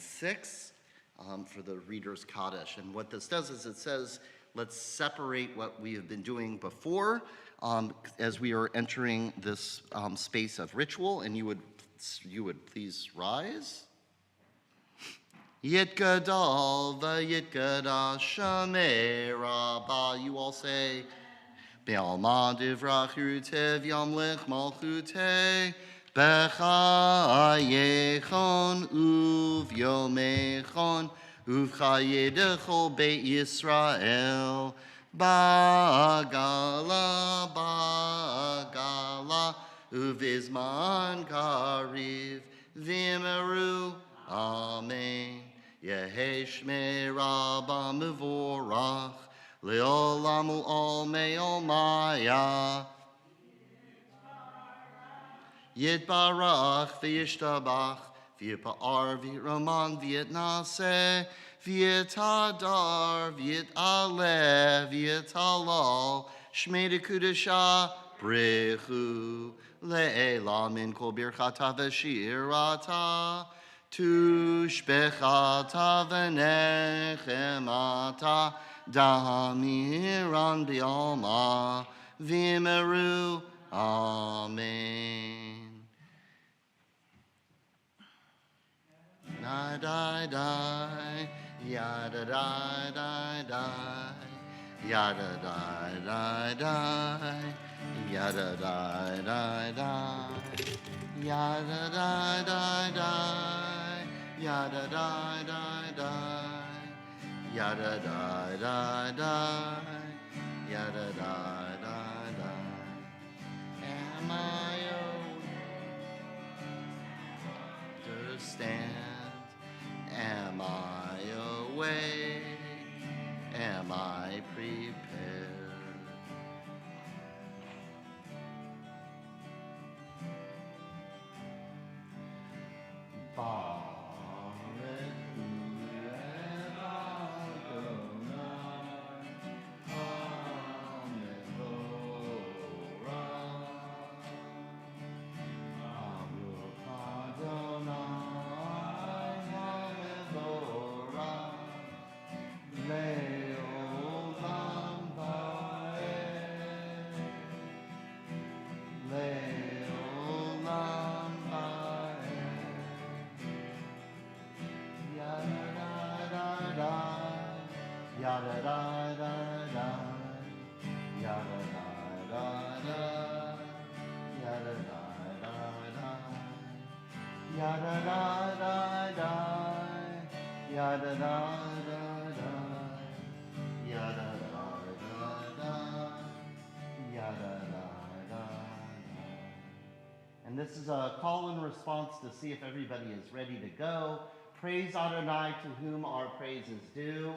6 for the Reader's Kaddish. And what this does is it says, let's separate what we have been doing before as we are entering this space of ritual. And you would please rise. Yitgadal v'yitgadash Shemei Rabbah. You all say, Be'alma divrach rutev yamlech malchuteh b'chayechon uv'yomechon uv'chayedecho Beit Yisrael ba'gala uv'izman kariv v'meru. Amen. Yehi Shmei Rabbah mevorach le'olam u'olmei olmaya. Yitbarach v'yishtabach v'yipa'ar v'yiraman v'yitnaseh v'yitadar v'yitaleh v'yitalal Shmei dekudesha brechu le'elam min kol birchata v'shirata tushbechata v'nechemata damiran bi'alma v'meru. Amen. Na die die, yada die die die, yada die die die, yada die die die, yada die die die, yada die die die, yada die die die, yada die die die. Am I understand? Am I awake? Am I prepared? And this is a call and response to see if everybody is ready to go. Praise Adonai, to whom our praise is due.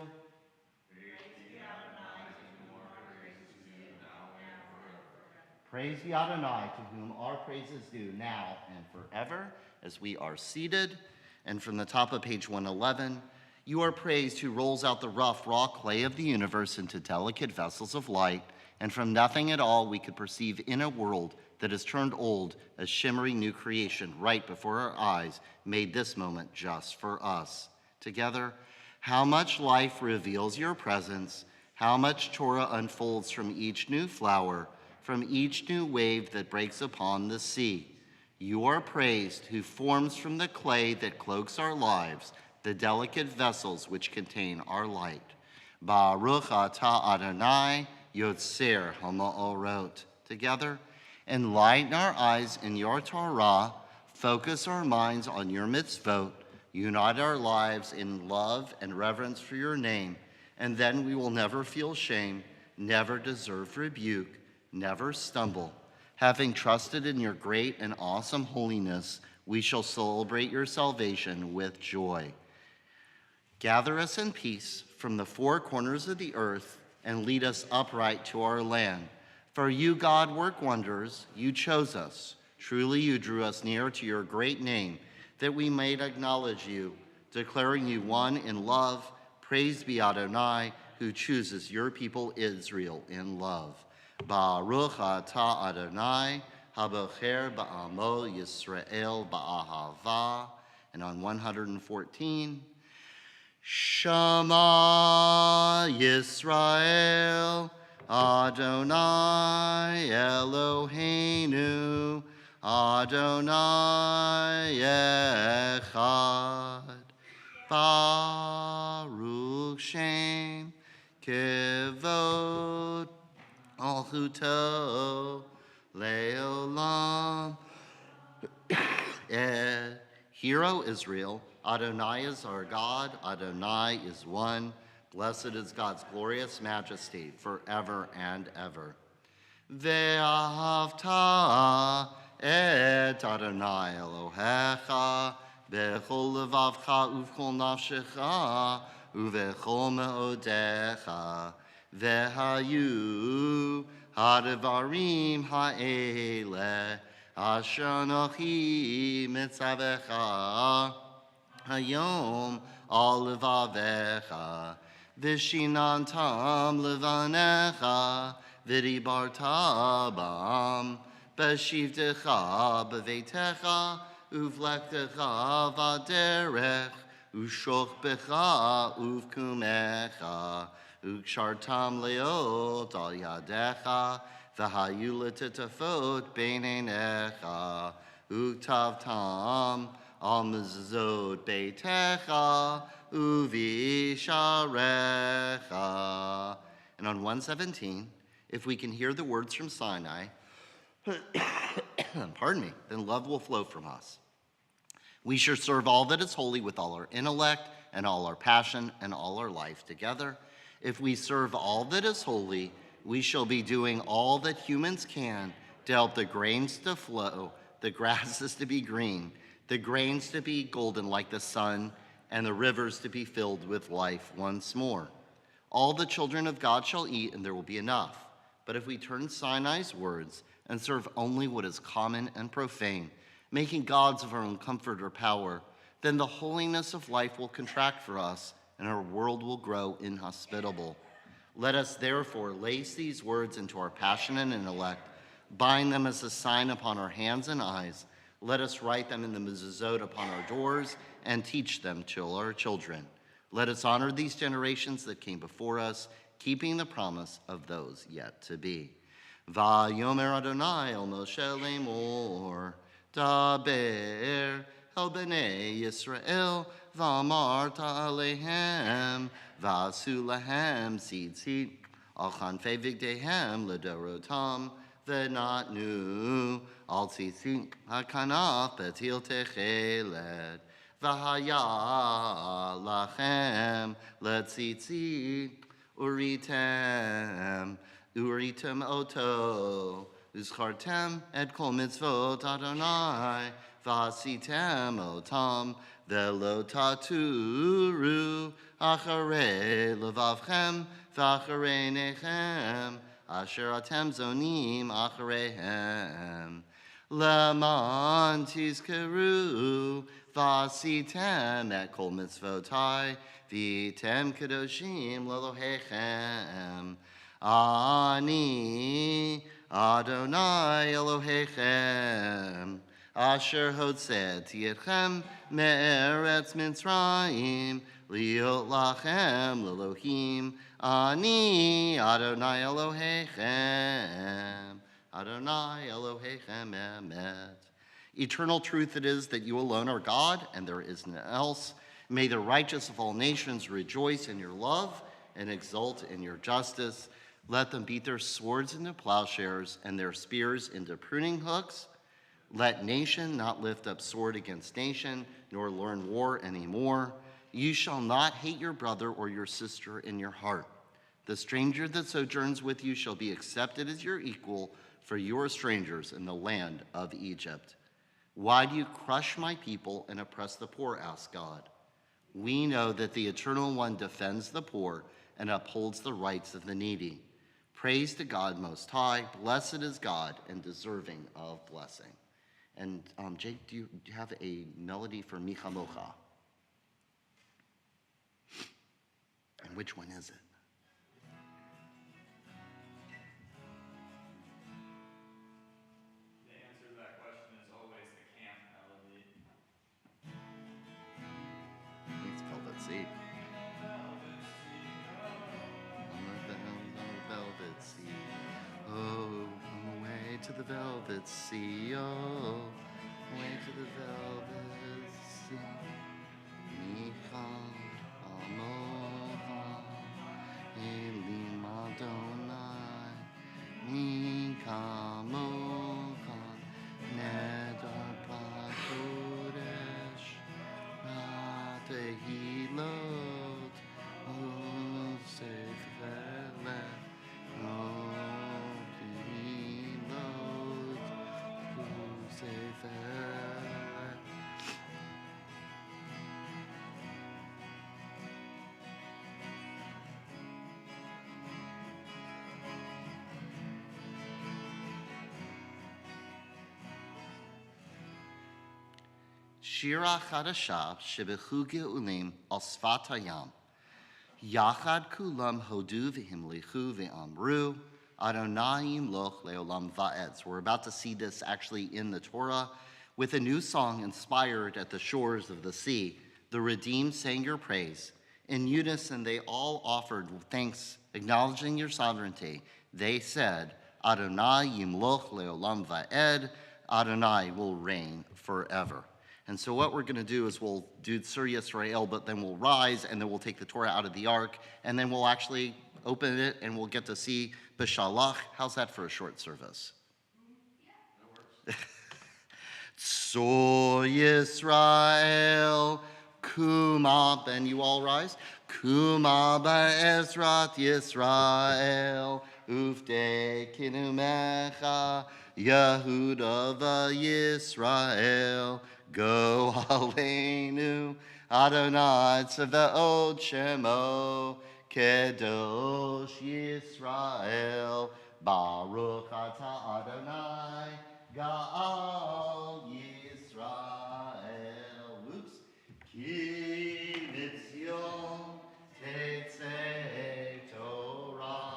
Praise be Adonai, to whom our praise is due now and forever, as we are seated. And from the top of page 111, you are praised who rolls out the rough, raw clay of the universe into delicate vessels of light, and from nothing at all we could perceive in a world that has turned old a shimmering new creation right before our eyes, made this moment just for us. Together, how much life reveals your presence, how much Torah unfolds from each new flower, from each new wave that breaks upon the sea. You are praised who forms from the clay that cloaks our lives the delicate vessels which contain our light. Baruch atah Adonai Yotzer HaMa'orot. Together, enlighten our eyes in your Torah, focus our minds on your mitzvot, unite our lives in love and reverence for your name, and then we will never feel shame, never deserve rebuke, never stumble. Having trusted in your great and awesome holiness, we shall celebrate your salvation with joy. Gather us in peace from the four corners of the earth and lead us upright to our land. For you, God, work wonders. You chose us. Truly, you drew us near to your great name, that we might acknowledge you, declaring you one in love. Praise be Adonai, who chooses your people Israel in love. Baruch atah Adonai, habocher ba'amo Yisrael ba'ahava. And on 114, Shema Yisrael, Adonai Eloheinu, Adonai Echad. Baruch Shem Kevod Alchuto Leolam. Hear, O Israel, Adonai is our God, Adonai is one. Blessed is God's glorious majesty forever and ever. Ve'ahavta et Adonai Elohecha bechol levavcha uvchol nafshecha uvechol me'odecha ve'hayu ha'devarim ha'ele asher anochi mitzavecha hayom al levavecha vishinantam levanecha v'dibarta bam b'shivtecha b'veitecha uvlektecha v'derech u'shochbecha uvkumecha ukshartam leot al yadecha v'hayu letetafot beinenecha uktavtam al mezuzot beitecha uvisharecha. And on 117, if we can hear the words from Sinai, pardon me, then love will flow from us. We shall serve all that is holy with all our intellect and all our passion and all our life together. If we serve all that is holy, we shall be doing all that humans can to help the grains to flow, the grasses to be green, the grains to be golden like the sun, and the rivers to be filled with life once more. All the children of God shall eat, and there will be enough. But if we turn Sinai's words and serve only what is common and profane, making gods of our own comfort or power, then the holiness of life will contract for us, and our world will grow inhospitable. Let us therefore lace these words into our passion and intellect, bind them as a sign upon our hands and eyes. Let us write them in the mezuzot upon our doors and teach them to our children. Let us honor these generations that came before us, keeping the promise of those yet to be. Vayomer Adonai el Moshe lemor, daber el bnei Yisrael, v'amarta alehem, v'asu lahem tzitzit, al chanfei vigdehem ledorotam, v'natnu al tzitzit hakanaf betil techelet, v'haya lachem letzitzit, uritem oto, uzchartem et kol mitzvot Adonai, v'asitem otam, v'lo taturu, acharei levavchem, v'acharei nechem, asher atem zonim achareihem. Leman tizkeru, v'asitem et kol mitzvotai, v'tem kadoshim lelohechem. Ani Adonai Elohechem, asher hotzeti etchem me'eretz Mitzrayim, liot lachem lelohim. Ani Adonai Elohechem, Adonai Elohechem emet. Eternal truth it is that you alone are God, and there is none else. May the righteous of all nations rejoice in your love and exult in your justice. Let them beat their swords into plowshares and their spears into pruning hooks. Let nation not lift up sword against nation, nor learn war anymore. You shall not hate your brother or your sister in your heart. The stranger that sojourns with you shall be accepted as your equal, for you are strangers in the land of Egypt. Why do you crush my people and oppress the poor, asked God. We know that the Eternal One defends the poor and upholds the rights of the needy. Praise to God Most High. Blessed is God and deserving of blessing. And Jake, do you have a melody for Micha Mocha? And which one is it? The answer to that question is always the camp melody. sea. On the velvet sea. Oh, come away to the velvet sea. Oh, away to the velvet sea. Micha amoha elim Adonai. Micha amoha nedar pakodesh. Tehilot, Sefele, Tehilot, Sefele. Shira Chadashah Shebechu Geulim al Sfat Hayam. Yachad Kulam Hodu V'Himlichu V'Amru Adonai Yimloch Leolam Va'ed. So we're about to see this actually in the Torah with a new song inspired at the shores of the sea. The redeemed sang your praise. In unison, they all offered thanks, acknowledging your sovereignty. They said, Adonai Yimloch Leolam Va'ed. Adonai will reign forever. And so what we're going to do is we'll do Sur Yisrael, but then we'll rise, and then we'll take the Torah out of the ark, and then we'll actually open it, and we'll get to see B'Shalach. How's that for a short service? Yeah, that works. Sur Yisrael, Kuma, and you all rise. Kuma ba'ezrat Yisrael, ufte kinumecha, Yehuda v'Yisrael. Go Aleinu, Adonai Tzvaot Shemo, Kedosh Yisrael, Baruch Ata Adonai, Gaal Yisrael. Whoops. Ki Mitzyon Tetzei Torah,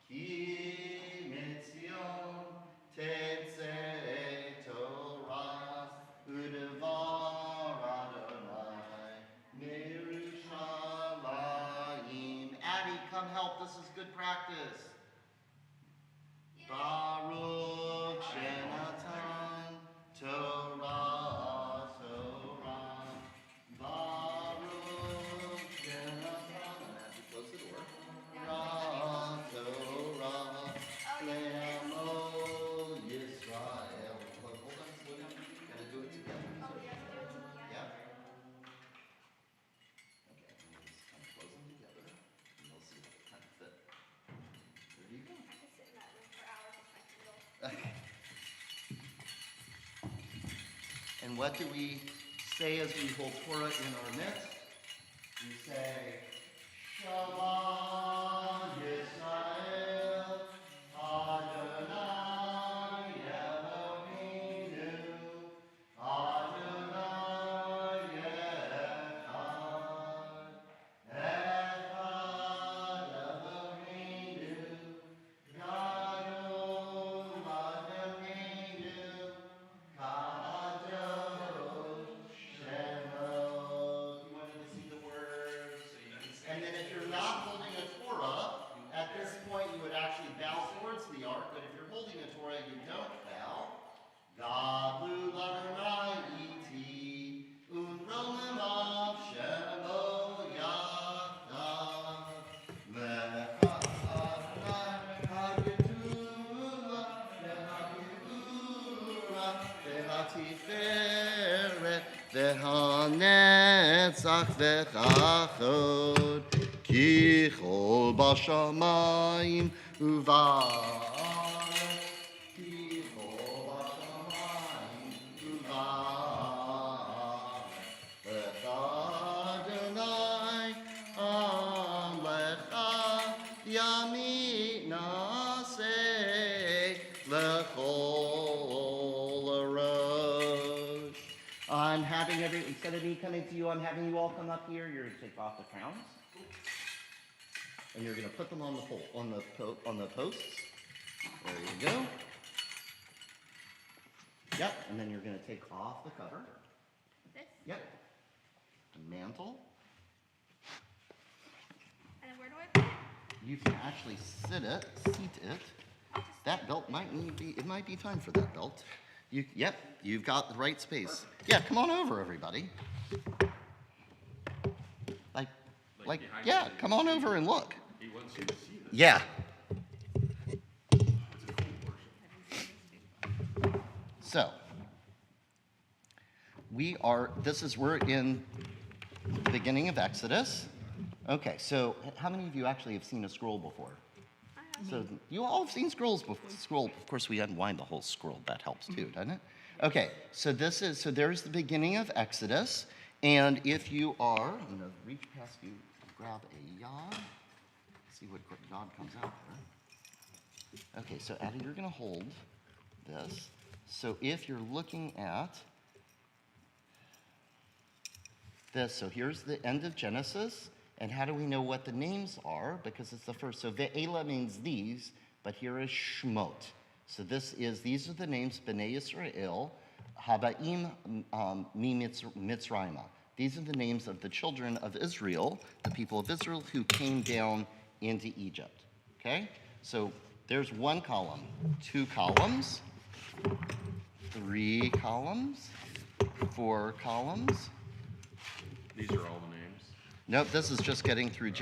Ki Mitzyon Tetzei Torah. Udevar Adonai Merushalayim. Addie, come help. This is good practice. Baruch Shenatan Torah, Torah. Baruch Shenatan. Addie, close the door. Torah, Torah. Le'amo Yisrael. Hold on, gotta do it together. Yeah? Okay, and we'll just kind of close them together, and we'll see how they kind of fit. There you go. I could sit in that room for hours with my Kindle. And what do we say as we hold Torah in our midst? We say, Shalom Yisrael, Adonai Eloheinu, Adonai Echad, Echad Eloheinu, Gadol Adonai, Kadosh Shemo. You wanted to see the words? And then if you're not holding a Torah, at this point you would actually bow towards the ark, but if you're holding a Torah, you don't bow. Gadlu Adonai iti, unrolem av shemo yachdav. Lecha Adonai hagedula, vehagedula, vehatiferet, vehanetzach, vechachod, ki chol bashamayim u'va'aretz, ki chol bashamayim u'va'aretz. Lecha Adonai, lecha yamim naseh, lechol arosh. I'm having instead of me coming to you, I'm having you all come up here. You're going to take off the crowns, and you're going to put them on the posts. There you go. Yep, and then you're going to take off the cover. This? Yep. The mantle. you can actually seat it. That belt might be time for that belt. Yep, you've got the right space. Yeah, come on over, everybody. Yeah, come on over and look. He wants you to see this. Yeah. So, we're in the beginning of Exodus. Okay, so how many of you actually have seen a scroll before? So you all have seen scrolls before. Of course, we unwind the whole scroll. That helps too, doesn't it? Okay, so there's the beginning of Exodus. And if you are, I'm going to reach past you, grab a yod, see what yod comes out there. Okay, so Addie, you're going to hold this. So if you're looking at this, so here's the end of Genesis. And how do we know what the names are? Because it's the first. So Ve'ela means these, but here is Shmot. So these are the names, Bnei Yisrael, Habaim mi Mitzrayma. These are the names of the children of Israel, the people of Israel who came down into Egypt. Okay? So there's one column, 2 columns, 3 columns, 4 columns. These are all the names. Nope, this is just getting through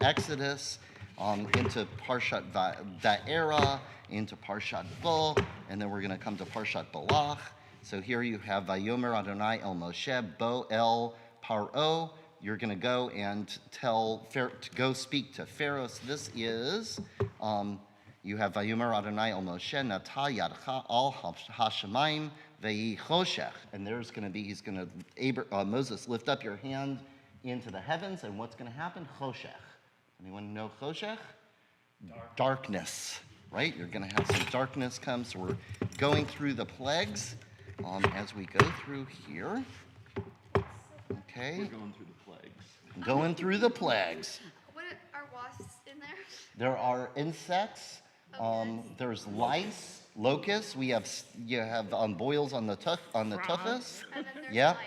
Exodus, into Parshat Va'era, into Parshat Bo, and then we're going to come to Parshat Balach. So here you have Vayomer Adonai El Moshe Bo El Paro. You're going to go and go speak to Pharaoh. So this is, you have Vayomer Adonai El Moshe Nata Yadcha Al Hashemayim Ve'i Choshech. And there's going to be, Moses, lift up your hand into the heavens, and what's going to happen? Choshech. Anyone know Choshech? Darkness, right? You're going to have some darkness come. So we're going through the plagues as we go through here. Okay. We're going through the plagues. Going through the plagues. What are wasps in there? There are insects. There's lice, locusts. You have boils on the tuchus. And then there's Yeah. lice.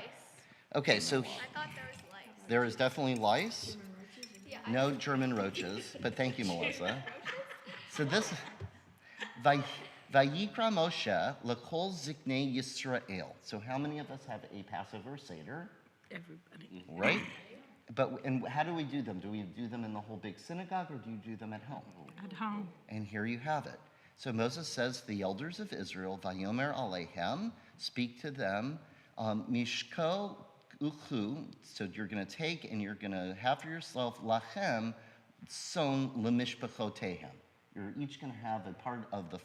Okay, so I thought there was lice. there is definitely lice. Yeah. No German roaches, but thank you, Melissa. So this, Vayikra Moshe lekol ziknei Yisrael. So how many of us have a Passover Seder? Everybody. Right? And how do we do them? Do we do them in the whole big synagogue, or do you do them at home? At home. And here you have it. So Moses says, the elders of Israel, Vayomer Alehem, speak to them, Mishko Uchu, so you're going to take and you're going to have for yourself lachem son lemishpachotehem. You're each going to have a part of the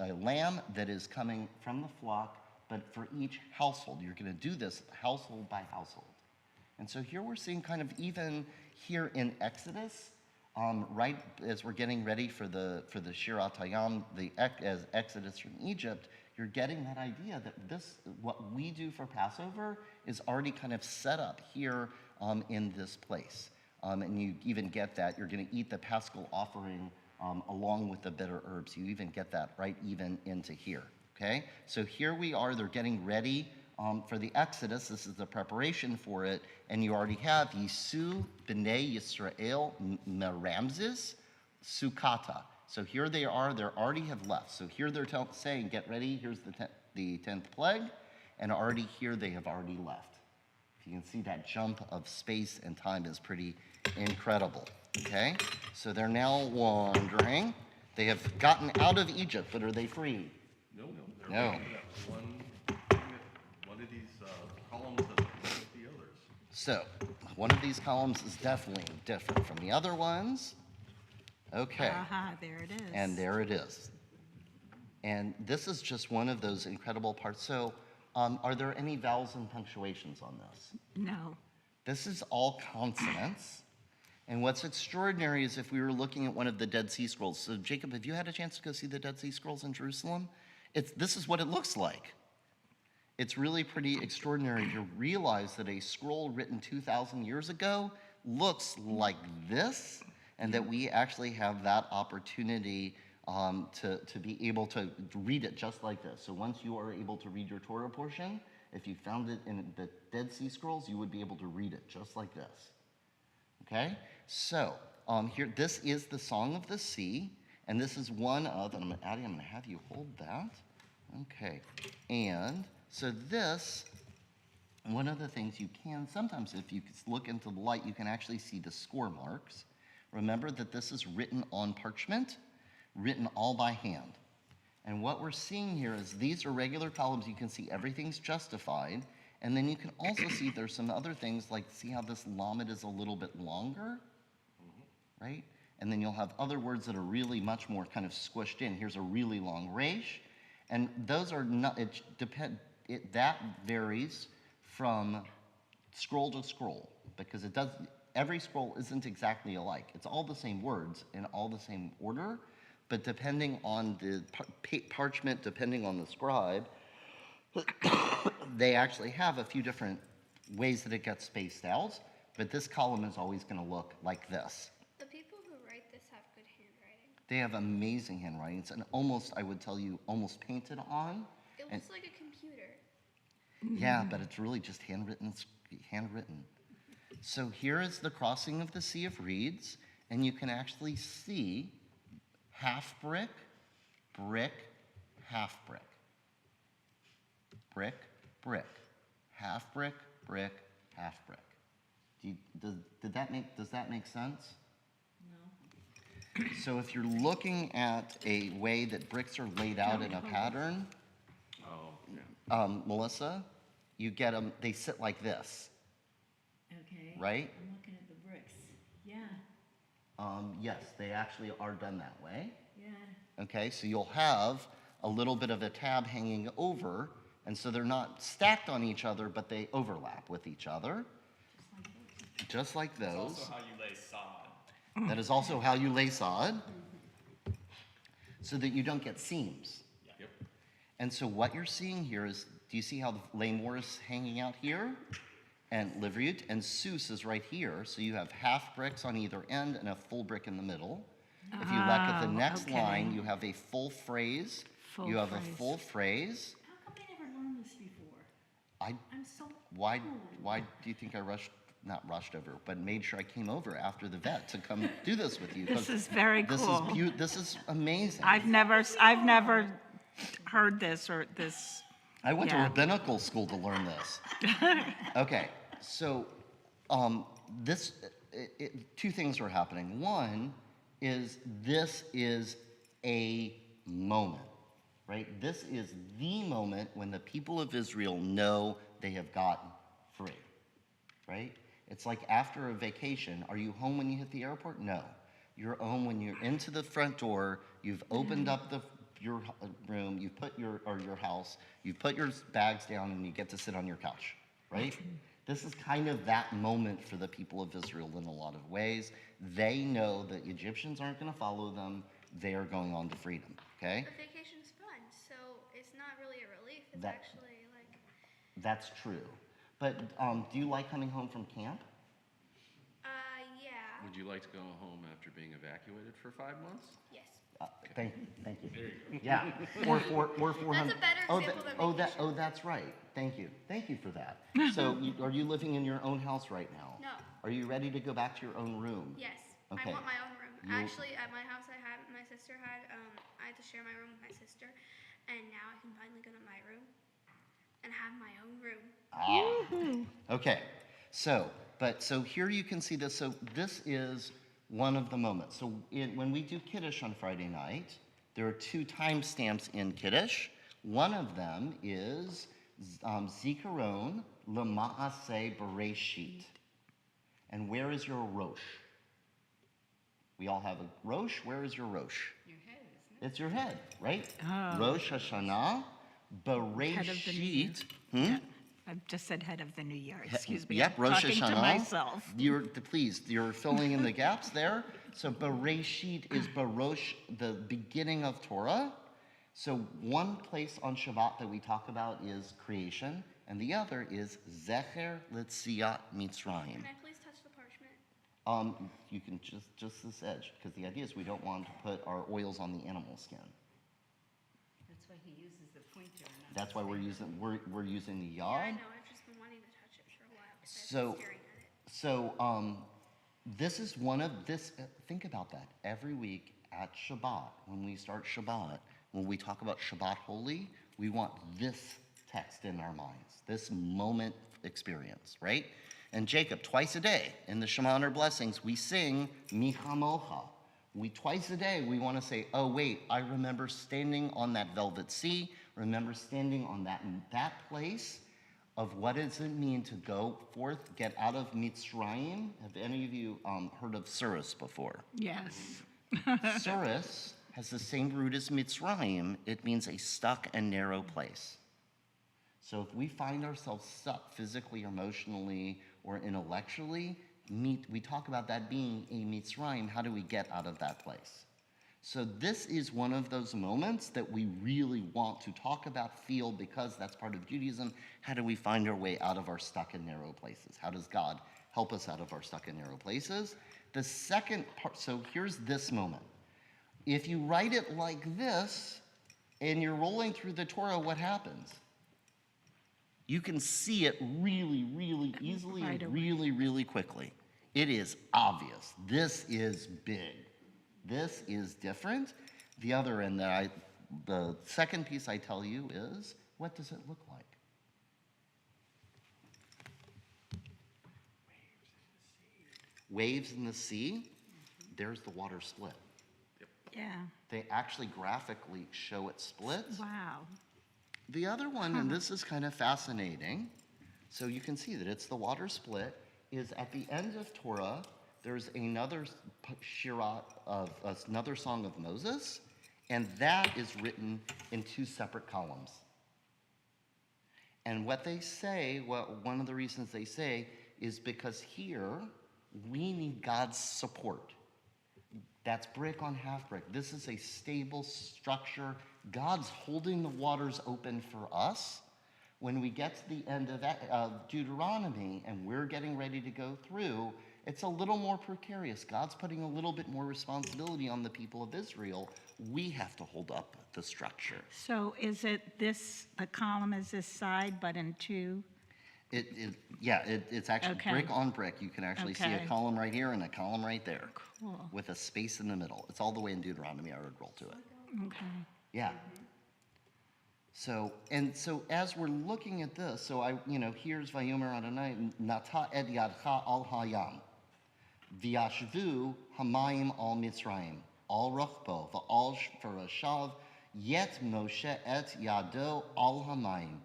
a lamb that is coming from the flock, but for each household. You're going to do this household by household. And so here we're seeing kind of even here in Exodus, right as we're getting ready for the Shirat Hayam, as Exodus from Egypt, you're getting that idea that what we do for Passover is already kind of set up here in this place. And you even get that. You're going to eat the Paschal offering along with the bitter herbs. You even get that right even into here. Okay? So here we are. They're getting ready for the Exodus. This is the preparation for it. And you already have Yisu B'nai Yisrael Meramzis Sukkata. So here they are. They already have left. So here they're saying, get ready. Here's the 10th plague. And already here they have already left. If you can see that jump of space and time is pretty incredible. Okay? So they're now wandering. They have gotten out of Egypt, but are they free? No. No. One of these columns doesn't look like the others. So one of these columns is definitely different from the other ones. Okay. Aha, there it is. And there it is. And this is just one of those incredible parts. So are there any vowels and punctuations on this? No. This is all consonants. And what's extraordinary is if we were looking at one of the Dead Sea Scrolls. So Jacob, have you had a chance to go see the Dead Sea Scrolls in Jerusalem? This is what it looks like. It's really pretty extraordinary to realize that a scroll written 2,000 years ago looks like this, and that we actually have that opportunity to be able to read it just like this. So once you are able to read your Torah portion, if you found it in the Dead Sea Scrolls, you would be able to read it just like this. Okay, so here, this is the Song of the Sea, and this is one of, and Addie, I'm gonna have you hold that. Okay, and so this, one of the things you can, sometimes if you look into the light, you can actually see the score marks. Remember that this is written on parchment, written all by hand. And what we're seeing here is these are regular columns. You can see everything's justified. And then you can also see there's some other things, like see how this lamed is a little bit longer, right? And then you'll have other words that are really much more kind of squished in. Here's a really long resh. And those are not, that varies from scroll to scroll, because it does, every scroll isn't exactly alike. It's all the same words in all the same order, but depending on the parchment, depending on the scribe, they actually have a few different ways that it gets spaced out, but this column is always going to look like this. The people who write this have good handwriting. They have amazing handwritings, and almost, I would tell you, almost painted on. It looks like a computer. Yeah, but it's really just handwritten. So here is the crossing of the Sea of Reeds, and you can actually see half brick, brick, half brick. Brick, brick, half brick, brick, half brick. Does that make sense? No. So if you're looking at a way that bricks are laid out in a pattern, Oh, yeah. Melissa, you get them, they sit like this, Okay. right? I'm looking at the bricks. Yeah, Yes, they actually are done that way. yeah. Okay, so you'll have a little bit of a tab hanging over, and so they're not stacked on each other, but they overlap with each other, just like It's those. also how you lay sod. That is also how you lay sod, so that you don't get seams. Yep. And so what you're seeing here is, do you see how the Laymore is hanging out here? And Livriut and Seuss is right here, so you have half bricks on either end and a full brick in the middle. If you look at the Oh, next okay. line, you have a full phrase. Full You have phrase. a full phrase. How come I never learned this before? I, I'm so why old. do you think I not rushed over, but made sure I came over after the vet to come do this with you? This 'Cause is very this cool. This is amazing. I've never heard this or this. I went to Yeah. rabbinical school to learn this. Okay, so two things are happening. One is this is a moment, right? This is the moment when the people of Israel know they have gotten free, right? It's like after a vacation. Are you home when you hit the airport? No. You're home when you're into the front door, you've opened up your room, you've put your house, you've put your bags down, and you get to sit on your couch, right? This is kind of that moment for the people of Israel in a lot of ways. They know that Egyptians aren't going to follow them. They are going on to freedom, okay? The vacation's fun, so it's not really a relief. It's That- actually like, That's true. But do you like coming home from camp? yeah. Would you like to go home after being evacuated for 5 months? Yes. Thank you. There you go. Yeah. Or 400. That's a better example than vacation. That's right. Thank you. Thank you for that. So, are you living in your own house right now? No. Are you ready to go back to your own room? Yes. Okay. I want my own room. You- Actually, at my house, my sister had, I had to share my room with my sister, and now I can finally go to my room and have my own room. Okay. So here you can see this. So this is one of the moments. So when we do Kiddush on Friday night, there are 2 timestamps in Kiddush. One of them is Zikaron L'Maaseh Bereshit. And where is your Rosh? We all have a Rosh. Where is your Rosh? Your head, isn't it? It's your head, right? Oh. Rosh Hashanah Head of the new year. Bereshit. Yeah. I've just said head of the new year. Excuse me. Yep, I'm Rosh talking Hashanah. to myself. Please, you're filling in the gaps there. So Bereshit is Barosh, the beginning of Torah. So one place on Shabbat that we talk about is creation, and the other is Zecher L'Tziat Mitzrayim. Can I please touch the parchment? You can just this edge, because the idea is we don't want to put our oils on the animal skin. That's why he uses the pointer. Not That's the why we're finger. using the Yeah, I yod. know. I've just been wanting to touch it for a while because I've been staring at it. So This is one of this. Think about that. Every week at Shabbat, when we start Shabbat, when we talk about Shabbat holy, we want this text in our minds, this moment experience, right? And Jacob, twice a day in the Shema and our blessings, we sing Mi Chamocha. Twice a day, we want to say, oh, wait, I remember standing on that velvet sea, remember standing on that place of what does it mean to go forth, get out of Mitzrayim. Have any of you heard of Surus before? Yes. Surus has the same root as Mitzrayim. It means a stuck and narrow place. So if we find ourselves stuck physically, emotionally, or intellectually, we talk about that being a Mitzrayim. How do we get out of that place? So this is one of those moments that we really want to talk about, feel, because that's part of Judaism. How do we find our way out of our stuck and narrow places? How does God help us out of our stuck and narrow places? The second part, so here's this moment. If you write it like this, and you're rolling through the Torah, what happens? You can see it really, really easily Right and away. really, really quickly. It is obvious. This is big. This is different. The other end the second piece I tell you is, what does it look like? Waves in the sea. There's the water split. Yeah. They actually graphically show it split. Wow. The other one, and this is kind of fascinating, so you can see that it's the water split, is at the end of Torah, there's another shirah of another song of Moses, and that is written in two separate columns. And what they say, one of the reasons they say, is because here we need God's support. That's brick on half brick. This is a stable structure. God's holding the waters open for us. When we get to the end of Deuteronomy and we're getting ready to go through, it's a little more precarious. God's putting a little bit more responsibility on the people of Israel. We have to hold up the structure. So is it the column is this side, but in two? It's actually Okay. brick on brick. You can actually see a Okay. column right here and a column right there. Cool. With a space in the middle. It's all the way in Deuteronomy. I would roll to it. Okay. Yeah. So as we're looking at this, here's Vayomer Adonai, Nata et yadcha al hayam, v'yashvu hamayim al Mitzrayim, al rochbo, v'al farashav, yet Moshe et yado al hamayim,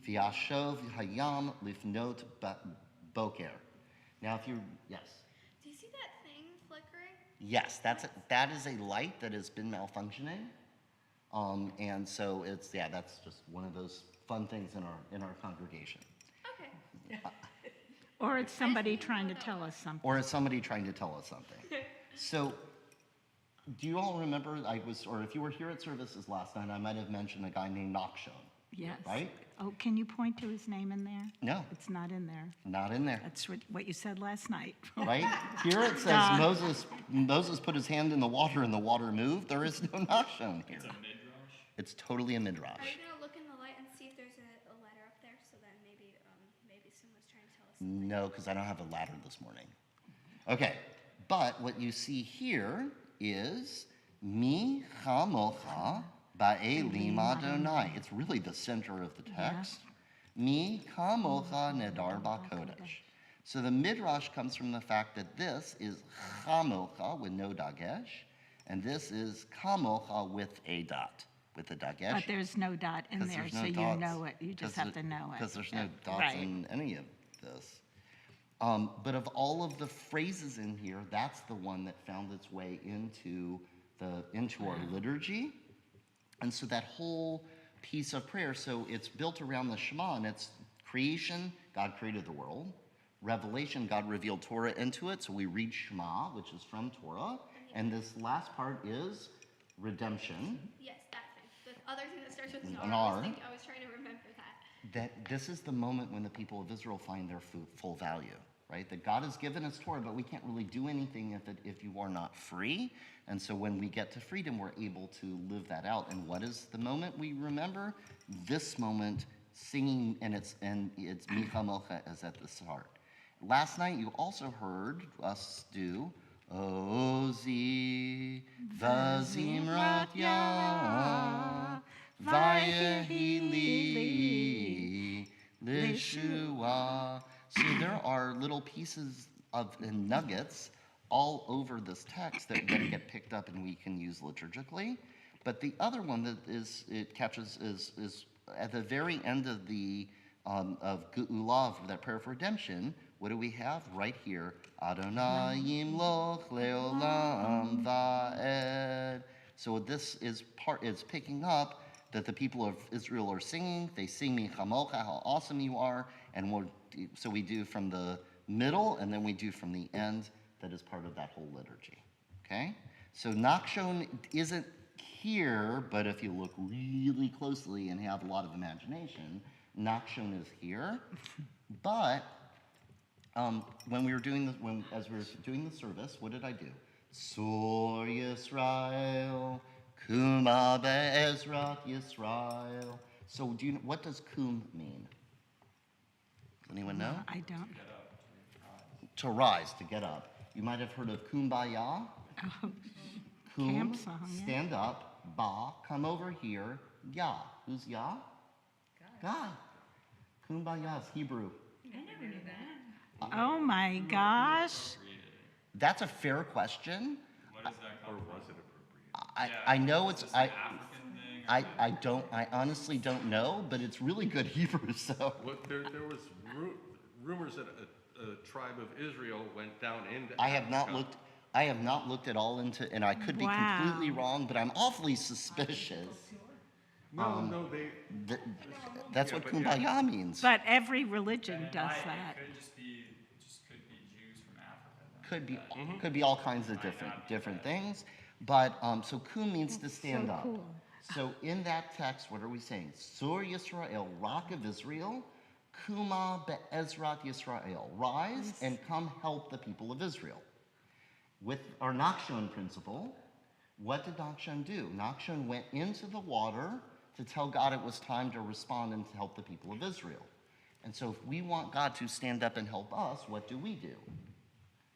v'yashov hayam lifnot boker. Now yes. Do you see that thing flickering? Yes, that is a light that has been malfunctioning. And so that's just one of those fun things in our congregation. Okay. Or it's somebody trying to tell us something. Or it's somebody trying to tell us something. So, do you all remember if you were here at services last night, I might have mentioned a guy named Nachshon. Yes. Right? Oh, can you point to his name in there? No, It's not in there. not in there. That's what you said last night. Right? Here it says Moses put his hand in the water and the water moved. There is no Nachshon here. It's a midrash. It's totally a midrash. Are you gonna look in the light and see if there's a letter up there so that maybe someone's trying to tell us something? No, because I don't have a ladder this morning. Okay, but what you see here is Mi chamocha ba'elim Adonai. It's really the center of the text. Mi chamocha nedar ba'kodesh. So the midrash comes from the fact that this is chamocha with no dagesh, and this is chamocha with a dot, with a dagesh. But there's no dot in 'Cause there, there's so no you dots. know it. You just have to know it. Because there's no dots Right. in any of this. But of all of the phrases in here, that's the one that found its way into our liturgy. And so that whole piece of prayer, so it's built around the Shema, and it's creation, God created the world. Revelation, God revealed Torah into it, so we read Shema, which is from Torah. And this last part is redemption. Yes, that thing. The other thing that starts with an An R. R. I was trying to remember that. That this is the moment when the people of Israel find their full value, right? That God has given us Torah, but we can't really do anything if you are not free. And so when we get to freedom, we're able to live that out. And what is the moment we remember? This moment, singing, and it's Micha Mocha is at the start. last night you also heard us do Ozi Vazimrat Ya Vayehili Lishua. So there are little pieces of and nuggets all over this text that then get picked up and we can use liturgically. But the other one that it catches is at the very end of the of Ge'ulah, that prayer for redemption. What do we have right here? Adonai yimloch leolam va'ed. So this is picking up that the people of Israel are singing. They sing Mi Chamocha, how awesome you are. And so we do from the middle, and then we do from the end. That is part of that whole liturgy. Okay? So Nachshon isn't here, but if you look really closely and have a lot of imagination, Nachshon is here. But when we were doing as we were doing the service, what did I do? Sur Yisrael, Kuma be'ezrat Yisrael. So what does kum mean? Anyone know? I don't. To rise, to get up. You might have heard of kumbaya. Oh, Kum, camp song, yeah. stand up. Ba, come over here. Ya. Who's Ya? God. Kumbaya is Hebrew. I never knew that. Oh my gosh. That's a fair question. What does that come Or from? was it appropriate? I know it's Is this an African thing? I honestly don't know, but it's really good Hebrew. So Well, there was rumors that a tribe of Israel went down into I have not Africa. looked. I have not looked at all into, and I could be Wow. completely wrong, but I'm awfully suspicious. No, they. That's Yeah, what but yeah. kumbaya means. But every religion And it does might- that. It could be Jews from Africa. then. Could be all kinds of different things. But so kum means to stand up. cool. So in that text, what are we saying? Sur Yisrael, rock of Israel, kuma be'ezrat Yisrael, rise and come help the people of Israel. With our Nachshon principle, what did Nachshon do? Nachshon went into the water to tell God it was time to respond and to help the people of Israel. And so if we want God to stand up and help us, what do?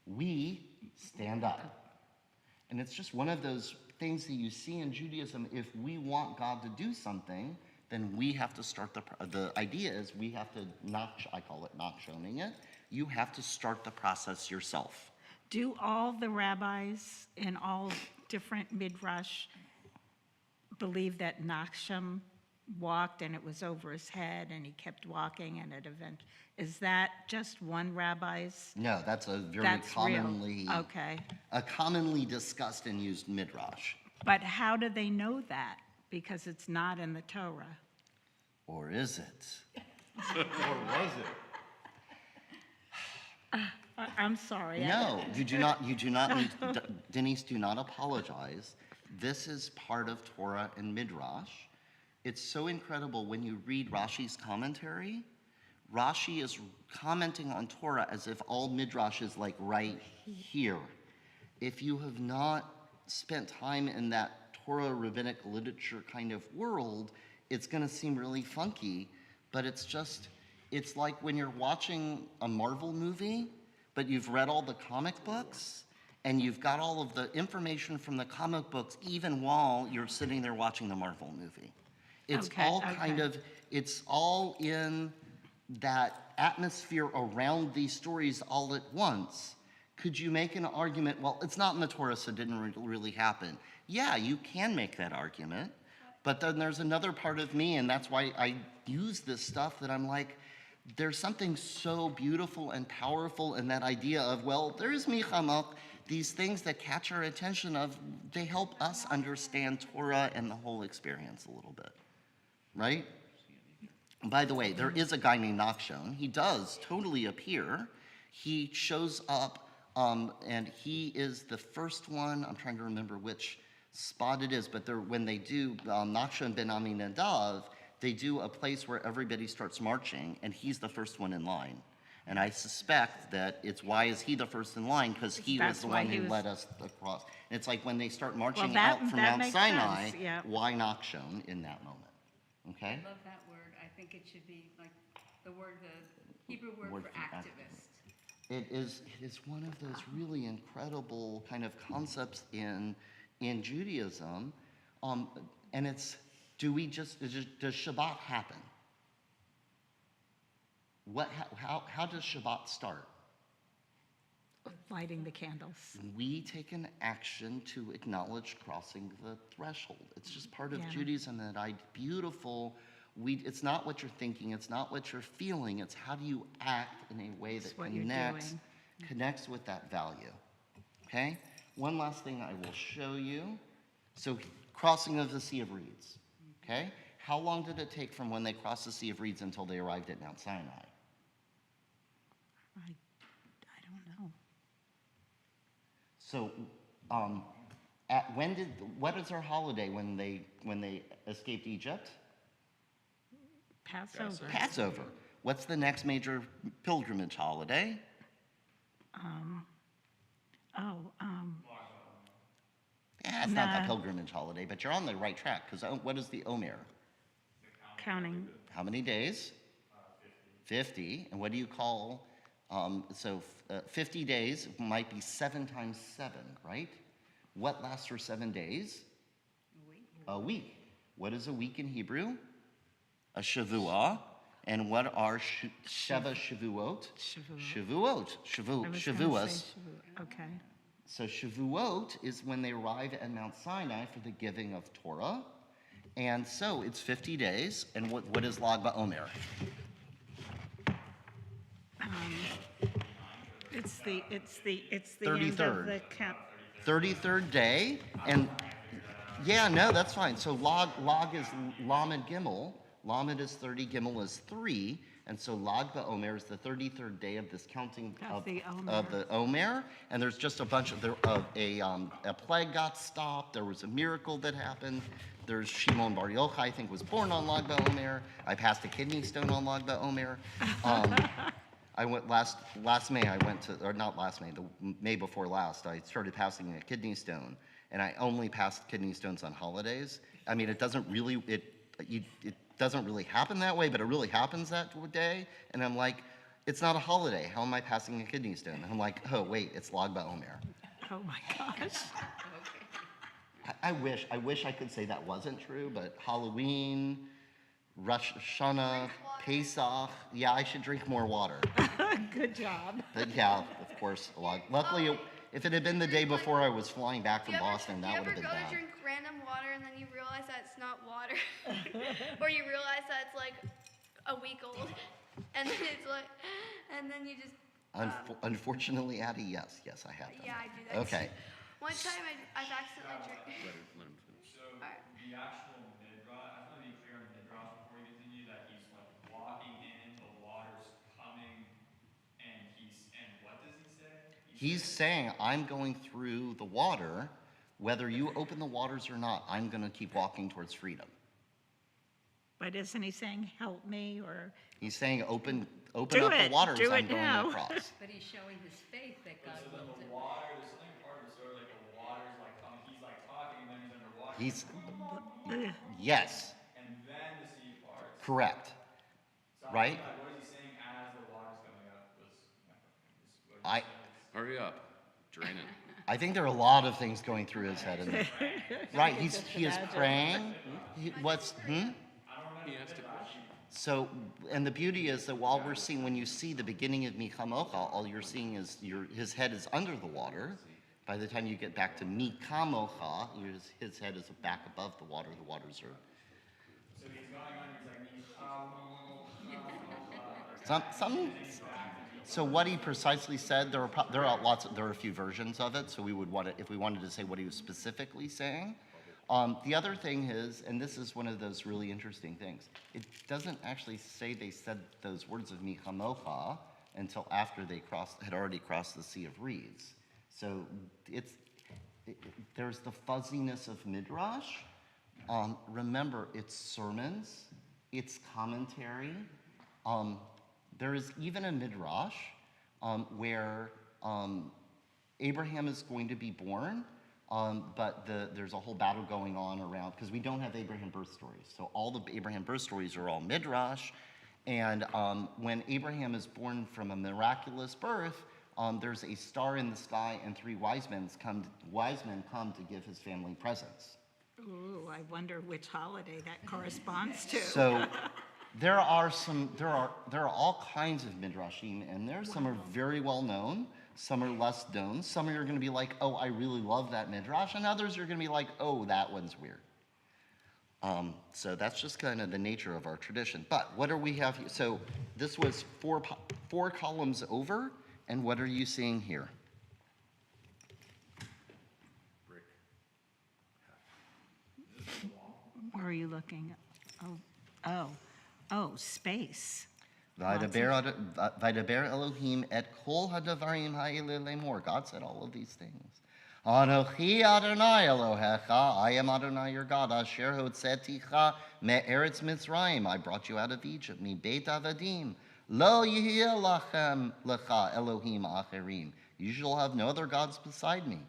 We stand up. And it's just one of those things that you see in Judaism. If we want God to do something, then we have to start the idea is we have to I call it Nachshoning it. You have to start the process yourself. Do all the rabbis in all different midrash believe that Nachshon walked and it was over his head and he kept walking and is that just one rabbi's? No, that's a very That's real. commonly Okay. a commonly discussed and used midrash. But how do they know that? Because it's not in the Torah. Or is it? Or was it? I'm sorry. No, you do not need, Denise, do not apologize. This is part of Torah and Midrash. It's so incredible when you read Rashi's commentary. Rashi is commenting on Torah as if all Midrash is like right here. If you have not spent time in that Torah rabbinic literature kind of world, it's going to seem really funky, but it's like when you're watching a Marvel movie, but you've read all the comic books, and you've got all of the information from the comic books even while you're sitting there watching the Marvel movie. It's it's all in that atmosphere around these stories all at once. Could you make an argument, well, it's not in the Torah, so it didn't really happen? Yeah, you can make that argument, but then there's another part of me, and that's why I use this stuff, that I'm like, there's something so beautiful and powerful in that idea of, well, there's Michamak, these things that catch our attention they help us understand Torah and the whole experience a little bit, right? By the way, there is a guy named Nachshon. He does totally appear. He shows up, and he is the first one. I'm trying to remember which spot it is, but when they do Nachshon ben Aminadav, they do a place where everybody starts marching, and he's the first one in line. And I suspect that why is he the first in line? Because he was That's the why one he who was- led us across. And it's like when they start marching that- out from that Mount makes Sinai, sense, yeah. why Nachshon in that moment? Okay? I love that word. I think it should be like the Hebrew word Word for for activist. It is one of those really incredible kind of concepts in Judaism. And it's, does Shabbat happen? How does Shabbat start? Lighting the candles. We take an action to acknowledge crossing the threshold. It's just part of Yeah. Judaism, that beautiful. It's not what you're thinking, it's not what you're feeling, it's how do you act in a way that what you're connects with that value. Okay? One last thing I will show you. So, crossing of the Sea of Reeds. Okay? How long did it take from when they crossed the Sea of Reeds until they arrived at Mount Sinai? I don't know. So, what is our holiday when they escaped Egypt? Passover. Passover. What's the next major pilgrimage holiday? It's not the Nah. pilgrimage holiday, but you're on the right track, because what is the Omer? Counting. How many days? 50. And what do you call, 50 days might be 7 times 7, right? What lasts for 7 days? A week. What is a week in Hebrew? A shavua. And what are Sheva Shavuot? Shavuot. Shavuot. I was gonna Shavuos. say Shavuot. Okay. So Shavuot is when they arrive at Mount Sinai for the giving of Torah. And so it's 50 days. And what is Lag BaOmer? It's the end of 33rd. the count. 33rd day. And yeah, no, that's fine. So log is Lamed Gimel. Lamed is 30, Gimel is 3. And so Lag BaOmer is the 33rd day of this counting Of the of the Omer. And there's just a bunch of, a plague got stopped. There was a miracle that happened. There's Shimon Bar Yochai, I think, was born on Lag BaOmer. I passed a kidney stone on Lag BaOmer. I went last May, or not last May, the May before last, I started passing a kidney stone. And I only passed kidney stones on holidays. I mean, it doesn't really happen that way, but it really happens that day. And I'm like, it's not a holiday. How am I passing a kidney stone? And I'm like, oh, wait, it's Lag BaOmer. Oh my gosh. I wish I could say that wasn't true, but Halloween, Rosh Hashanah, Pesach, yeah, I should drink more water. Good job. But yeah, of course, luckily, if it had been the day before I was flying back from Boston, that would have been Do you ever bad. go to drink random water and then you realize that it's not water? Or you realize that it's like a week old, and then it's like, and then you just. Unfortunately, Addie, yes, I have done Yeah, that. I do that. Okay. One time I've accidentally drank. Let him finish. So the actual midrash, I just want to be clear on the midrash before we continue that he's like walking in, the water's coming, and what does he say? He's saying, I'm going through the water, whether you open the waters or not, I'm going to keep walking towards freedom. But isn't he saying, help me, or? He's saying, open Do up the it. waters, Do I'm it going now. across. But he's showing his faith that God So then will the do. water, there's something part of the story like the water's like coming, he's like talking, and then he's underwater. Yes, And then the sea parts. correct. So Right? What is he saying as the water's coming up was what I- he says. Hurry up, drain it. I think there are a lot of things going through his head. Right, he is praying. He asked a question. So, and the beauty is that while we're seeing, when you see the beginning of Mi Chamocha, all you're seeing is his head is under the water. By the time you get back to Mi Chamocha, his head is back above the water. The waters are. So he's going under, he's like, So what he precisely said, there are a few versions of it. So we would want to, if we wanted to say what he was specifically saying. The other thing is, and this is one of those really interesting things, it doesn't actually say they said those words of Mi Chamocha until after they had already crossed the Sea of Reeds. So there's the fuzziness of Midrash. Remember, it's sermons, it's commentary. There is even a Midrash where Abraham is going to be born, but there's a whole battle going on around, because we don't have Abraham birth stories. So all the Abraham birth stories are all Midrash. And when Abraham is born from a miraculous birth, there's a star in the sky and 3 wise men come to give his family presents. Ooh, I wonder which holiday that corresponds to. So there are all kinds of midrashim, and some are very well known, some are less known. Some you're going to be like, oh, I really love that midrash, and others you're going to be like, oh, that one's weird. So that's just kind of the nature of our tradition. But what do we have here? So this was four columns over, and what are you seeing here? Brick. Where are you looking? Oh, space. Vaydaber Elohim et kol hadavarim ha'ele lemor. God said all of these things. Anochi Adonai Elohecha, I am Adonai your God, asher hotzeticha me'eretz Mitzrayim. I brought you out of Egypt, mi beit avadim. Lo yihye lachem lecha Elohim acherim. You shall have no other gods beside me.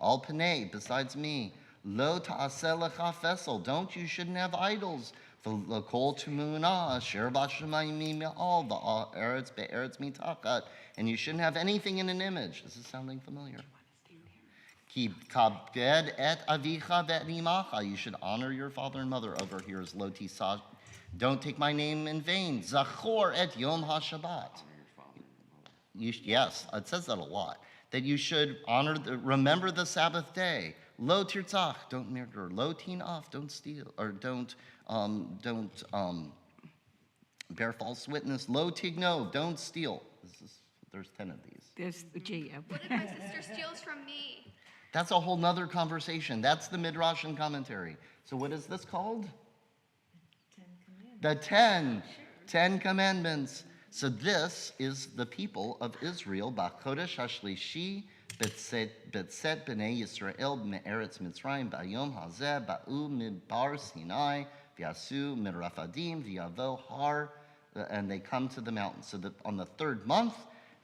Al panei, besides me. Lo ta'aseh lecha fesel. You shouldn't have idols. V'lokol tumuna asher b'shamayim me'al v'eretz be'eretz mitachat. And you shouldn't have anything in an image. This is sounding familiar. Ki kabed et avicha ve'et imacha. You should honor your father and mother. Over here is lo tisah. Don't take my name in vain. Zachor et yom ha'shabbat. Yes, it says that a lot. That you should remember the Sabbath day. Lo tirtzach, don't murder. Lo tinaf, don't steal, or don't bear false witness. Lo tigno, don't steal. There's 10 of these. There's the G. What if my sister steals from me? That's a whole nother conversation. That's the Midrash and commentary. So what is this called? The 10 Commandments. So this is the people of Israel. B'chodesh hashlishi betzet b'nei Yisrael me'eretz Mitzrayim b'ayom hazeh ba'u midbar Sinai v'yasu mirafadim v'yavo har, and they come to the mountain. So that on the 3rd month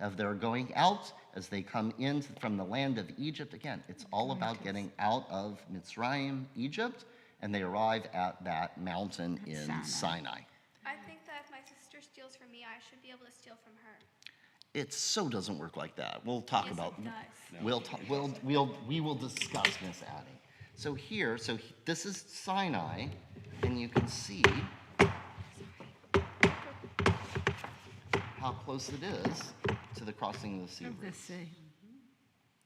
of their going out, as they come in from the land of Egypt, again, it's all about getting out of Mitzrayim, Egypt, and they arrive at that mountain in Sinai. I think that if my sister steals from me, I should be able to steal from her. It so doesn't work like that. We'll talk Yes, about. it We'll we will discuss, Miss Addie. So this is Sinai, and you can see how close it is to the crossing of the sea. Of the sea.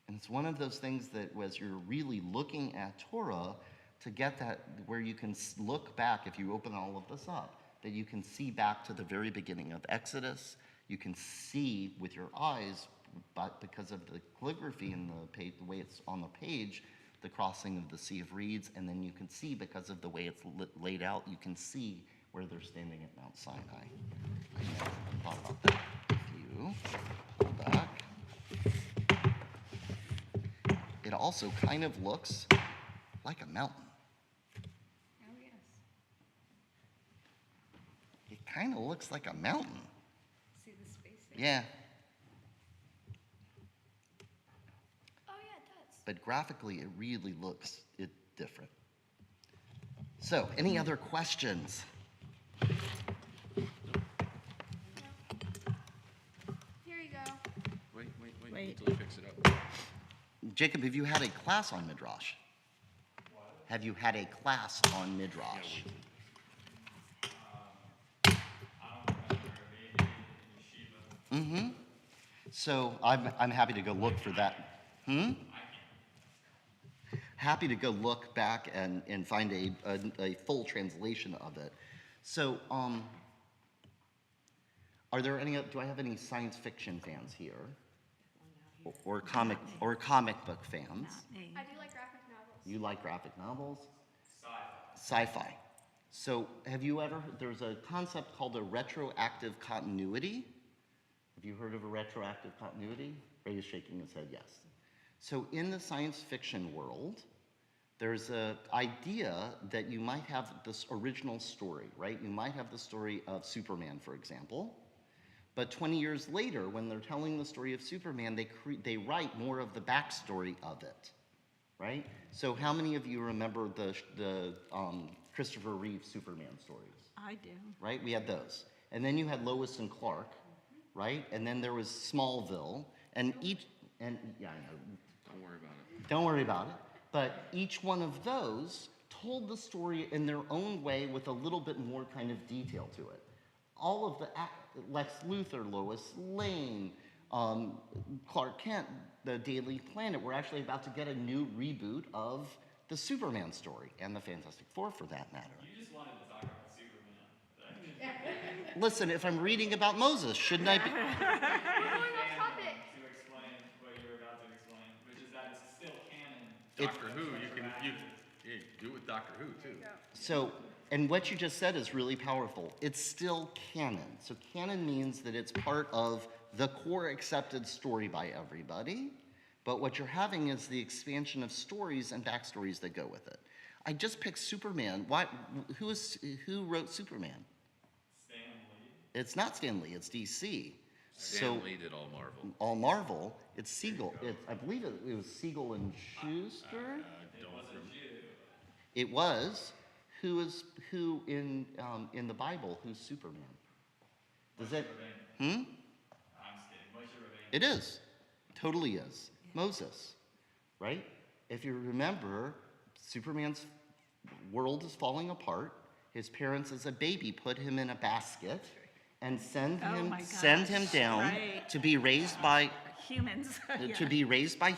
And it's one of those things that as you're really looking at Torah, to get that where you can look back, if you open all of this up, that you can see back to the very beginning of Exodus. You can see with your eyes, but because of the calligraphy and the way it's on the page, the crossing of the Sea of Reeds, and then you can see because of the way it's laid out, you can see where they're standing at Mount Sinai. I never thought about that. If you pull back, it also kind of looks like a mountain. Oh, yes. It kind of looks like a mountain. See the space there? Yeah, Oh, yeah, it does. but graphically it really looks different. So, any other questions? Here you go. Wait until he picks it up. Jacob, have you had a class on Midrash? Have you had a class on Midrash? I don't remember, maybe in yeshiva. Mm-hmm. So I'm happy to go look for that. Happy to go look back and find a full translation of it. So are there any? Do I have any science fiction fans here, or comic book fans? Not me. I do like graphic novels. You like graphic novels? Sci-fi. Sci-fi. So have you ever, there's a concept called a retroactive continuity. Have you heard of a retroactive continuity? Ray is shaking his head yes. So in the science fiction world, there's an idea that you might have this original story, right? You might have the story of Superman, for example. But 20 years later, when they're telling the story of Superman, they write more of the backstory of it, right? So how many of you remember the Christopher Reeve Superman stories? I do. Right? We had those. And then you had Lois and Clark, right? And then there was Smallville. And yeah, I know, Don't worry about it. don't worry about it. But each one of those told the story in their own way with a little bit more kind of detail to it. All of the Lex Luthor, Lois Lane, Clark Kent, the Daily Planet, we're actually about to get a new reboot of the Superman story, and the Fantastic Four for that matter. You just wanted to talk about Superman. Listen, if I'm reading about Moses, shouldn't I be? We're going off topic. To explain what you were about to explain, which is that it's still canon. Doctor Who, you do it with Doctor Who too. So, and what you just said is really powerful. It's still canon. So canon means that it's part of the core accepted story by everybody. But what you're having is the expansion of stories and backstories that go with it. I just picked Superman. Who wrote Superman? Stan Lee. It's not Stan Lee, it's DC. Stan Lee did all Marvel. All Marvel, it's Siegel. I believe it was Siegel and Schuster. It was a Jew. It was. Who in the Bible? Who's Superman? Does it? I'm just kidding. Moshe Rabbeinu. It is. Totally is. Moses, right? If you remember, Superman's world is falling apart. His parents, as a baby, put him in a basket and send Oh him my gosh, down right. to be raised by Humans. Yeah. to be raised by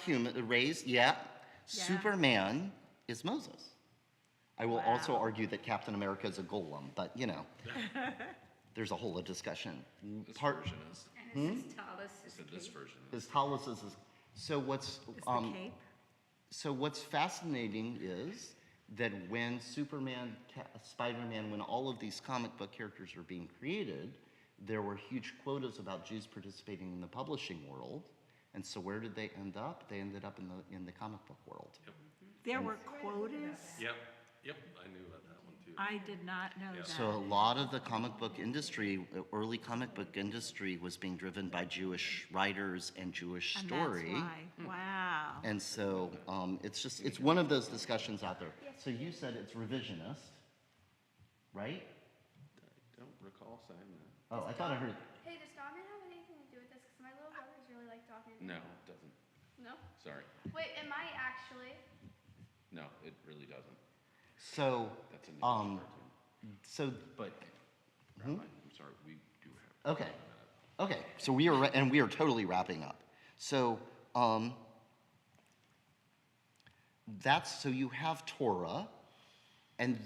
Superman is Moses. I will also Wow. argue that Captain America is a golem, but there's a whole discussion. This version is. And is this Talus is So the this cape? version His is. talus is so what's Is the cape? So what's fascinating is that when Superman, Spider-Man, when all of these comic book characters were being created, there were huge quotas about Jews participating in the publishing world. And so where did they end up? They ended up in the comic book world. There were quotas? Yep, I knew about that one too. I did not know that. So a lot of the comic book industry, early comic book industry, was being driven by Jewish writers and Jewish And story. that's why. Wow. And so it's one of those discussions out there. So you said it's revisionist, right? I don't recall saying that. Oh, I thought I heard. Hey, does Donovan have anything to do with this? Because my little brothers really like talking to me. No, it doesn't. No? Sorry. Wait, it might actually. No, it really doesn't. So, That's a Nicholas cartoon. so But, Rabbi, I'm sorry, we do have. okay, okay. So we are totally wrapping up. So so you have Torah, and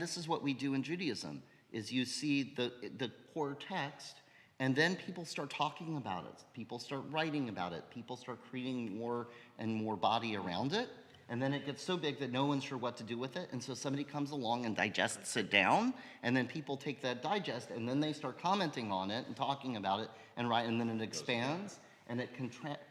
this is what we do in Judaism, is you see the core text, and then people start talking about it. People start writing about it. People start creating more and more body around it. And then it gets so big that no one's sure what to do with it. And so somebody comes along and digests it down. And then people take that digest and then they start commenting on it and talking about it and then it expands and it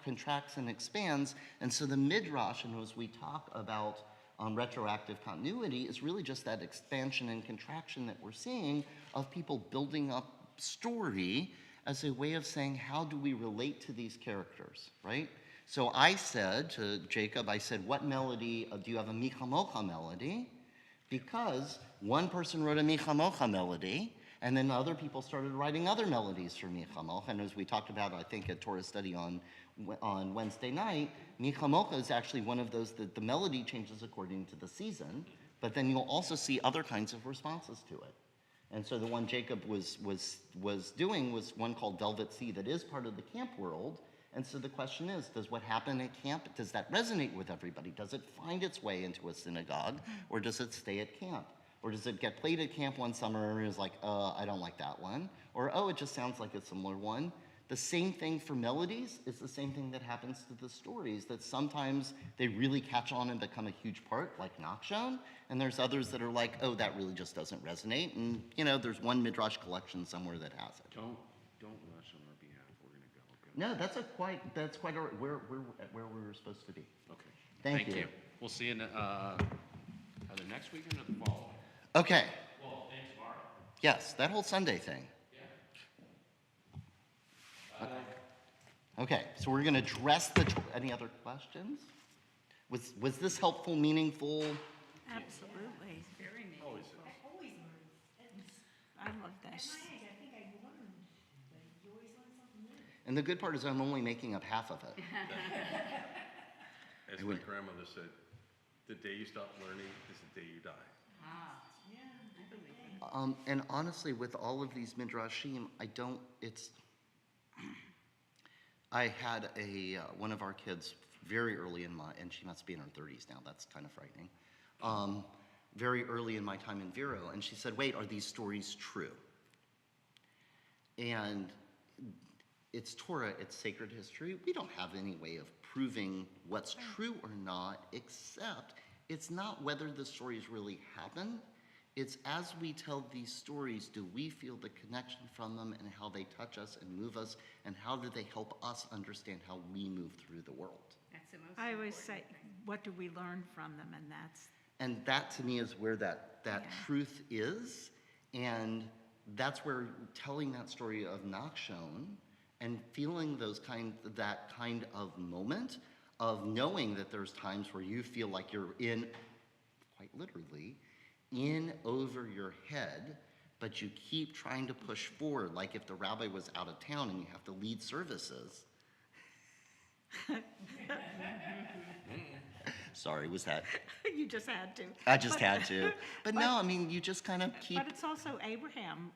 contracts and expands. And so the Midrash, and as we talk about retroactive continuity, is really just that expansion and contraction that we're seeing of people building up story as a way of saying, how do we relate to these characters, right? So I said to Jacob, what melody, do you have a Micha Mocha melody? Because one person wrote a Micha Mocha melody, and then other people started writing other melodies for Micha Mocha. And as we talked about, I think, at Torah study on Wednesday night, Micha Mocha is actually one of those that the melody changes according to the season, but then you'll also see other kinds of responses to it. And so the one Jacob was doing was one called Velvet Sea that is part of the camp world. And so the question is, does what happened at camp, does that resonate with everybody? Does it find its way into a synagogue, or does it stay at camp? Or does it get played at camp one summer and is like, I don't like that one? Or, it just sounds like a similar one. The same thing for melodies is the same thing that happens to the stories, that sometimes they really catch on and become a huge part, like Nachshon, and there's others that are like, that really just doesn't resonate. And, there's one Midrash collection somewhere that has it. Don't rush on our behalf. We're gonna go. Okay? No, that's quite all right. Where we were supposed to be. Okay. Thank you. We'll see you in, either next weekend or the following. Okay. Well, thanks, Mark. Yes, that whole Sunday thing. Okay, so we're going to address any other questions? Was this helpful, meaningful? Absolutely. Very neat. Always. I love this. And the good part is I'm only making up half of it. As my grandmother said, the day you stop learning is the day you die. Yeah, I believe it. And honestly, with all of these midrashim, I had one of our kids very early and she must be in her 30s now, that's kind of frightening, very early in my time in Vero, and she said, wait, are these stories true? And it's Torah, it's sacred history. We don't have any way of proving what's true or not, except it's not whether the stories really happened. It's as we tell these stories, do we feel the connection from them and how they touch us and move us, and how do they help us understand how we move through the world? That's the most I always important say, thing. what do we learn from them? And that's, And that to me is where that Yeah. truth is. And that's where telling that story of Nachshon and feeling that kind of moment of knowing that there's times where you feel like you're in, quite literally, in over your head, but you keep trying to push forward, like if the rabbi was out of town and you have to lead services. Sorry, was that? you just had to. I just had to. But no, I mean, you just kind of keep. But it's also Abraham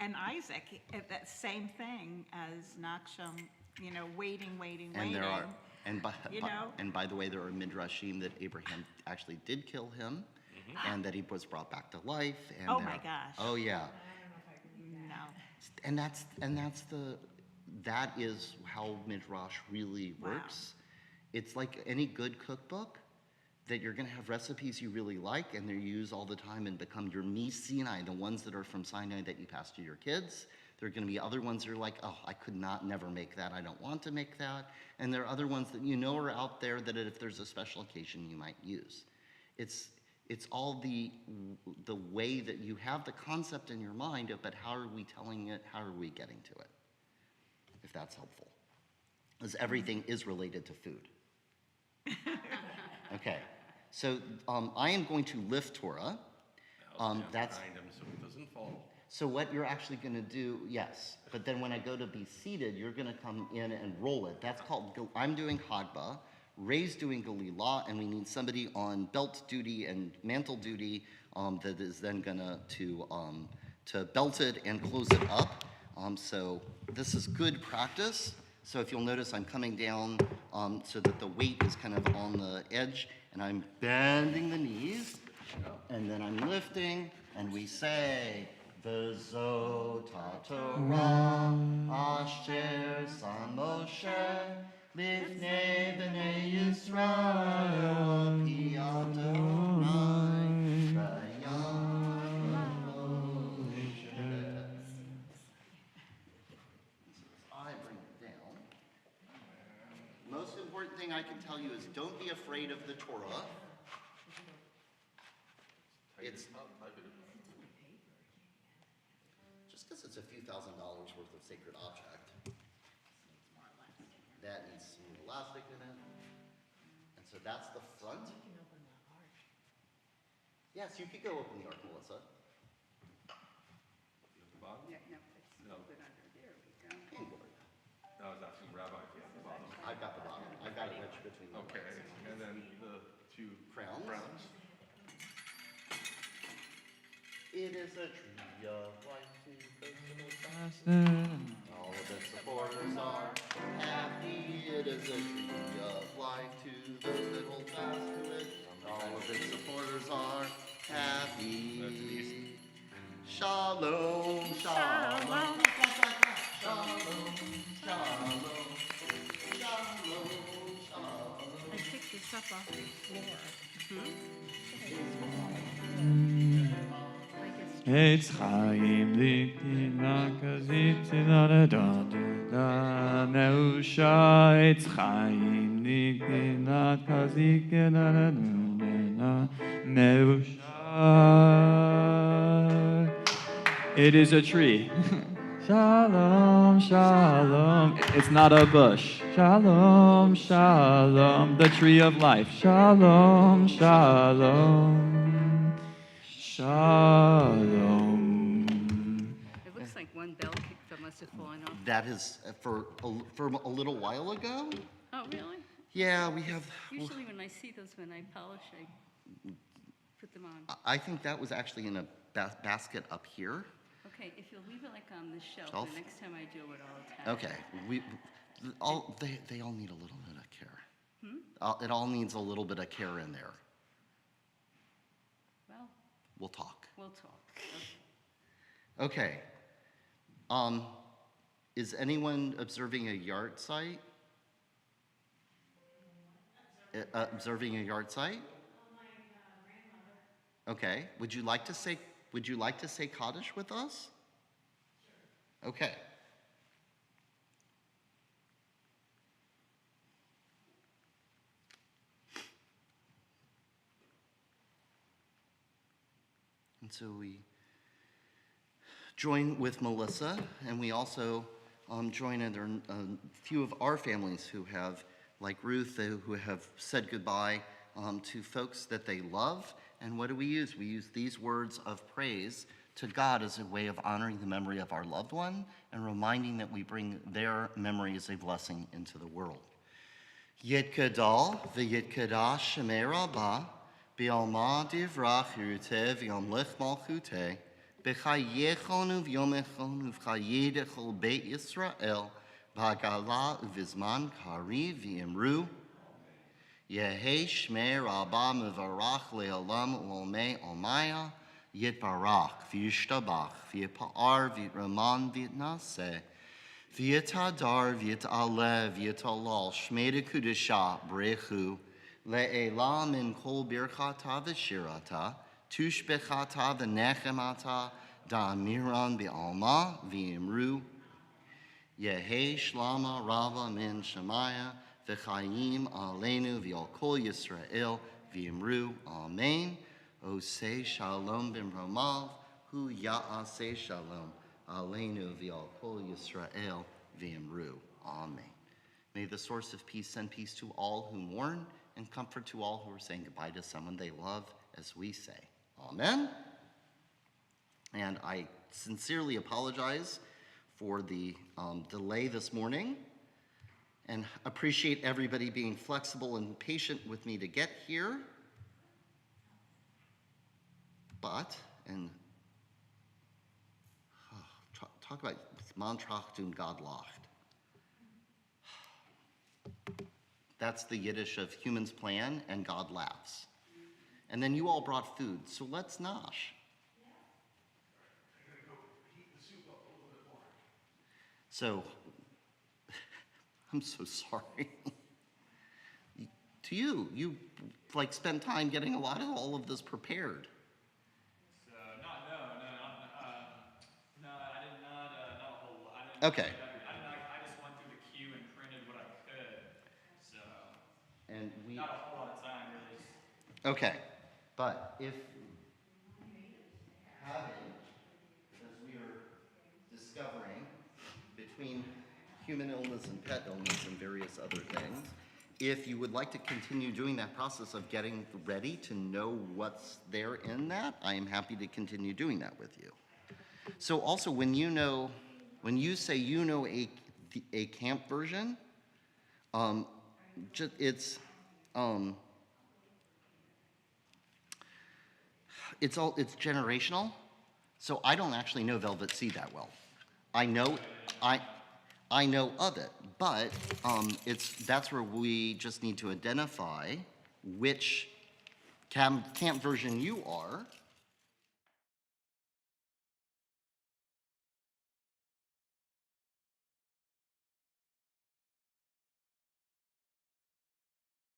and Isaac, that same thing as Nachshon, waiting. And there are, You know? and by the way, there are midrashim that Abraham actually did kill him, and that he was brought back to life. And Oh my gosh. Oh yeah. No. And that is how midrash really Wow. works. It's like any good cookbook, that you're going to have recipes you really like and they're used all the time and become your Sinai, the ones that are from Sinai that you pass to your kids. There are going to be other ones that are like, oh, I could never make that. I don't want to make that. And there are other ones that are out there that if there's a special occasion you might use. It's all the way that you have the concept in your mind of, but how are we telling it? How are we getting to it? If that's helpful. Because everything is related to food. Okay, so I am going to lift Torah. That's Behind him so it doesn't fall. so what you're actually going to do, yes. But then when I go to be seated, you're going to come in and roll it. That's called. I'm doing Hagba, Ray's doing Galilah, and we need somebody on belt duty and mantle duty that is then going to belt it and close it up. So this is good practice. So if you'll notice, I'm coming down so that the weight is kind of on the edge, and I'm bending the knees, and then I'm lifting, and we say, V'zo Torah asher sam Moshe lifnei b'nei Yisrael pi Adonai v'yam Moshe. I bring it down. Most important thing I can tell you is don't be afraid of the Torah. It's just because it's a few $1,000s worth of sacred object. That needs some elastic in it. And so that's the front. Yes, you could go open the ark, Melissa. The bottom? Yeah, no, it's a little bit under. There we go. And Gloria. I was asking Rabbi if you had the bottom. I've got the bottom. I've got it wedged between the Okay, legs. and then the two Crowns. crowns. It is a tree of life to all of its supporters are happy. It is a tree of life to those that hold fast to it. All of its supporters are happy. Shalom, shalom, shalom, shalom, shalom, shalom. I picked this up off the floor. Eitz Chaim Likina Kazitzina da Neusha Eitz Chaim Likina Kazikina da Neusha. It is a tree. Shalom, shalom. It's not a bush. Shalom, shalom. The tree of life. Shalom, shalom. Shalom. It looks like one bell kick that must have fallen off That is for a little while ago. Oh, really? Yeah, we have. Usually when I see those, when I polish, I put them on. I think that was actually in a basket up here. Okay, if you'll leave it like on the shelf, Shelf? the next time I do it, I'll attach. Okay, they all need a little bit of care. Hmm? It all needs a little bit of care in there. Well, We'll talk. we'll talk. Okay. Okay. Is anyone observing a yard site? Observing a yard site? Okay. Would you like to say Kaddish with us? Sure. Okay. And so we join with Melissa, and we also join in a few of our families who have, like Ruth, who have said goodbye to folks that they love. And what do we use? We use these words of praise to God as a way of honoring the memory of our loved one and reminding that we bring their memory as a blessing into the world. Yitkadal v'yitkadash shemei rabbah b'alma divrach yiruteh v'yomlech malchuteh b'chayechon uv'yomechon uv'chayedechol beit Yisrael b'hagala uv'zman kari v'imru Yehei shmei rabbah mevarach le'olam u'olmei olmaya yitbarach v'yishtabach v'yipa'ar v'yiraman v'yitnaseh V'yitadar v'yitaleh v'yitalal shmei kudisha brechu le'elam min kol birchata v'shirata tushbechata v'nechemata da'amiran b'alma v'imru Yehei shlama rava min shemaya v'chayim aleinu v'al kol Yisrael v'imru amen Osei shalom b'mromav hu ya'aseh shalom Aleinu v'al kol Yisrael v'imru. Amen. May the source of peace send peace to all who mourn and comfort to all who are saying goodbye to someone they love as we say. Amen. And I sincerely apologize for the delay this morning and appreciate everybody being flexible and patient with me to get here. But, and talk about Mantrachtun God lacht. That's the Yiddish of humans plan and God laughs. And then you all brought food, so let's nosh. So, I'm so sorry. To you spent time getting all of this prepared. Okay. I just went through the queue and printed what I could, so And we. not a whole lot of time, really. Okay, but if having, as we are discovering, between human illness and pet illness and various other things, if you would like to continue doing that process of getting ready to know what's there in that, I am happy to continue doing that with you. So also, when you say you know a camp version, it's generational. So I don't actually know Velvet Sea that well. I know of it, but that's where we just need to identify which camp version you are,